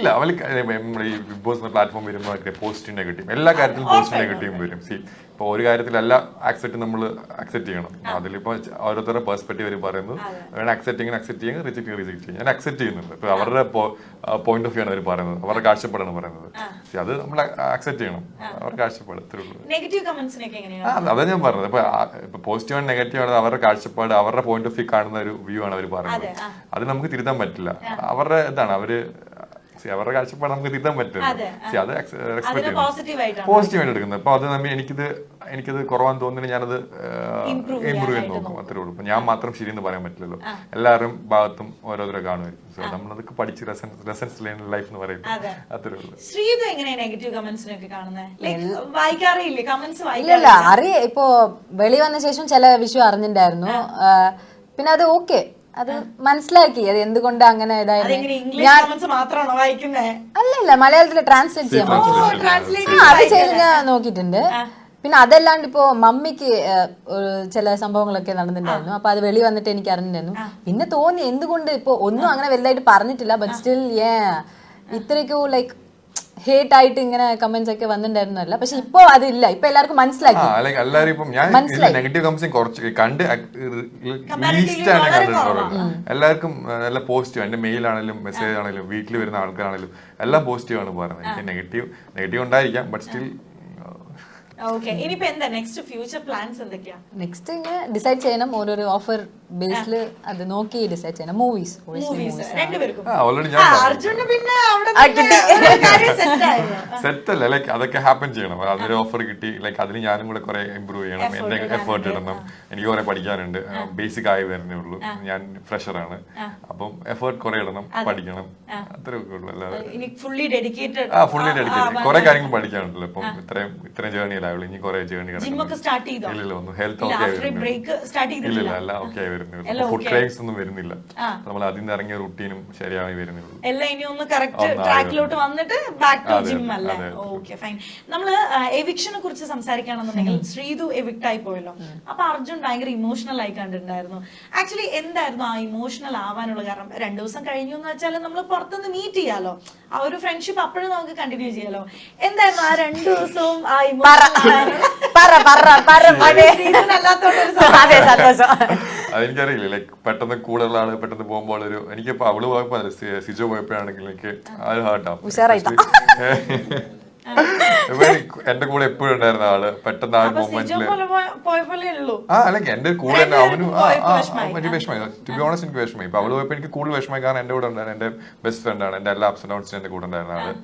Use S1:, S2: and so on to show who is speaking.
S1: ഇല്ല അവര് നമ്മുടെ ഈ ബിഗ് ബോസ് പ്ലാറ്റ്ഫോം വരുമ്പോൾ പോസിറ്റീവ് നെഗറ്റീവ് എല്ലാ കാര്യത്തിലും പോസിറ്റീവ് നെഗറ്റീവും വരും. സി ഇപ്പൊ ഒരു കാര്യത്തിലല്ല ആക്സെപ്റ്റ് നമ്മൾ അക്സെപ്റ്റ് ചെയ്യണം. അതിലിപ്പോ ഓരോരുത്തരുടെ പെർസ്പെക്റ്റീവ് അവർ പറയുന്നത് അക്സെപ്റ്റ് ചെയ്യുക റിജക്ട് ചെയ്യുക. ഞാൻ അക്സെപ്റ്റ് ചെയ്യുന്നുണ്ട്. ഇപ്പൊ അവരുടെ പോയിന്റ് ഓഫ് വ്യൂ ആണ് അവർ പറയുന്നത്, അവരുടെ കാഴ്ചപ്പാടാണ് പറയുന്നത്. അത് നമ്മൾ അക്സെപ്റ്റ് ചെയ്യണം, അവരുടെ കാഴ്ചപ്പാട്. അതാ ഞാൻ പറഞ്ഞത്. ഇപ്പൊ പോസിറ്റീവ് ആണ് നെഗറ്റീവ് ആണ് അവരുടെ കാഴ്ചപ്പാട്, അവരുടെ പോയിന്റ് ഓഫ് വ്യൂ കാണുന്ന ഒരു വ്യൂ ആണ് അവർ പറയുന്നത്. അത് നമുക്ക് തിരുത്താൻ പറ്റില്ല. അവരുടെ ഇതാണ് അവരുടെ കാഴ്ചപ്പാട് നമുക്ക് തിരുത്താൻ പറ്റില്ല. അത് റെസ്പെക്ട് ചെയ്യണം, പോസിറ്റീവായിട്ട് എടുക്കുന്നത്. അപ്പൊ അത് നമ്മൾ എനിക്കത് കുറവാന്ന് തോന്നുന്നു, ഞാനത് ഇമ്പ്രൂവ് ചെയ്യാൻ നോക്കും. അത്രേ ഉള്ളൂ. ഞാൻ മാത്രം ശരിയെന്ന് പറയാൻ പറ്റില്ലല്ലോ. എല്ലാവരും ഭാഗത്തും ഓരോരുത്തരെ കാണുമായിരിക്കും. സോ നമ്മളതൊക്കെ പഠിച്ച് ലെസൺസ് ലേൺ ലൈഫ് എന്ന് പറയുന്നത് അത്രേ ഉള്ളൂ.
S2: ഇല്ല അറിയ ഇപ്പൊ വെളി വന്ന ശേഷം ചില വിഷയം അറിഞ്ഞിട്ടുണ്ടായിരുന്നു. പിന്നെ അത് ഓക്കെ, അത് മനസ്സിലാക്കി അത് എന്തുകൊണ്ട് അങ്ങനെ അല്ലല്ല മലയാളത്തില് ട്രാൻസ്ലേറ്റ് ചെയ്യാൻ പറ്റും. അത് ചെയ്ത് ഞാൻ നോക്കിയിട്ടുണ്ട്. പിന്നെ അതല്ലാണ്ട് ഇപ്പോ മമ്മിക്ക് ചില സംഭവങ്ങളൊക്കെ നടന്നിട്ടുണ്ടായിരുന്നു. അപ്പൊ അത് വെളി വന്നിട്ട് എനിക്ക് അറിഞ്ഞിട്ടുണ്ടായിരുന്നു. പിന്നെ തോന്നി എന്തുകൊണ്ട് ഇപ്പൊ ഒന്നും അങ്ങനെ വലുതായിട്ട് പറഞ്ഞിട്ടില്ല, ബട്ട് സ്റ്റിൽ ഇത്രയ്ക്കോ ലൈക്ക് ഹേറ്റ് ആയിട്ട് ഇങ്ങനെ കമന്റ്സ് ഒക്കെ വന്നിട്ടുണ്ടായിരുന്നല്ല. പക്ഷെ ഇപ്പൊ അതില്ല, ഇപ്പൊ എല്ലാവർക്കും മനസ്സിലാക്കി.
S1: എല്ലാവരും ഇപ്പം ഞാൻ നെഗറ്റീവ് കമന്റ്സ് കുറച്ച് കണ്ട് ലീസ്റ്റാണ് കണ്ടിട്ടുള്ളത്. എല്ലാവർക്കും നല്ല പോസിറ്റീവ്. എന്റെ മെയിൽ ആണെങ്കിലും മെസ്സേജ് ആണെങ്കിലും വീട്ടിൽ വരുന്ന ആൾക്കാരാണെങ്കിലും എല്ലാം പോസിറ്റീവ് ആണ് പറയുന്നത്. എനിക്ക് നെഗറ്റീവ് ഉണ്ടായിരിക്കാം, ബട്ട് സ്റ്റിൽ
S2: നെക്സ്റ്റ് ഇങ്ങനെ ഡിസൈഡ് ചെയ്യണം. ഓരോരോ ഓഫർ ബേസിൽ അത് നോക്കി ഡിസൈഡ് ചെയ്യണം. മൂവീസ്
S1: ഓൾറെഡി ഞാൻ സെറ്റ് അല്ല, ലൈക്ക് അതൊക്കെ ഹാപ്പൻ ചെയ്യണം. അതൊരു ഓഫർ കിട്ടി, ലൈക്ക് അതിന് ഞാനും കൂടെ കുറെ ഇമ്പ്രൂവ് ചെയ്യണം. എന്റെ എഫേർട്ട് ഇടണം. എനിക്ക് കുറെ പഠിക്കാനുണ്ട്. ബേസിക് ആയി വരുന്നേ ഉള്ളൂ. ഞാൻ ഫ്രഷറാണ്. അപ്പം എഫേർട്ട് കുറെ ഇടണം, പഠിക്കണം. അത്രയൊക്കെ ഉള്ളൂ. അല്ലാതെ ഫുള്ളി ഡെഡിക്കേറ്റഡ്. കുറെ കാര്യങ്ങൾ പഠിക്കാനുണ്ടല്ലോ. ഇപ്പം ഇത്രയും ജേർണി ആയുള്ളൂ. ഇനി കുറെ ജേർണി ഇല്ലല്ലോ. ഒന്നും ഹെൽത്ത് ഓക്കെ ഇല്ലില്ല, എല്ലാം ഓക്കെ ആയി വരുന്നില്ല. ഫുഡ് ക്രേവിങ്സ് ഒന്നും വരുന്നില്ല. നമ്മൾ അതിൽ നിന്ന് ഇറങ്ങിയ റുട്ടീനും ശരിയായി വരുന്നുള്ളൂ.
S3: എല്ലാം ഇനി ഒന്ന് കറക്റ്റ് ട്രാക്കിലോട്ട് വന്നിട്ട് ബാക്ക് ടു ജിം അല്ലേ? Okay fine. നമ്മള് എവിക്ഷനെ കുറിച്ച് സംസാരിക്കുകയാണെന്നുണ്ടെങ്കിൽ ശ്രീതു എവിക്ട് ആയി പോയല്ലോ. അപ്പൊ അർജുൻ ഭയങ്കര ഇമോഷണൽ ആയി കണ്ടിട്ടുണ്ടായിരുന്നു. ആക്ച്വലി എന്തായിരുന്നു ആ ഇമോഷണൽ ആവാനുള്ള കാരണം? 2 ദിവസം കഴിഞ്ഞു എന്ന് വെച്ചാൽ നമ്മൾ പുറത്തുനിന്ന് മീറ്റ് ചെയ്യാലോ, ആ ഒരു ഫ്രണ്ട്ഷിപ്പ് അപ്പോഴും നമുക്ക് കണ്ടിന്യൂ ചെയ്യാലോ. എന്തായിരുന്നു ആ 2 ദിവസവും ആ
S1: അതെനിക്കറിയില്ല. ലൈക്ക് പെട്ടെന്ന് കൂടുതലുള്ള ആള് പെട്ടെന്ന് പോകുമ്പോൾ എനിക്കിപ്പോ അവള് പോയപ്പോ സിജോ പോയപ്പോഴാണെങ്കിൽ എനിക്ക് അത് ഹാർട്ടാവും. എന്റെ കൂടെ എപ്പോഴും ഉണ്ടായിരുന്ന ആള് പെട്ടെന്ന് ആ ഒരു മൊമെന്റില് അല്ലെങ്കിൽ എന്റെ കൂടെ അവനും എനിക്ക് വിഷമായി. ടു ബി ഓണസ്റ്റ് എനിക്ക് വിഷമായി. ഇപ്പൊ അവള് പോയപ്പോ എനിക്ക് കൂടുതൽ വിഷമായി. കാരണം എന്റെ കൂടെ ഉണ്ടായിരുന്നു എന്റെ ബെസ്റ്റ് ഫ്രണ്ട് ആണ്. എന്റെ എല്ലാ അപ്സ് ആൻഡ് ഡൗൺസിനും എന്റെ കൂടെ ഉണ്ടായിരുന്ന ആള്.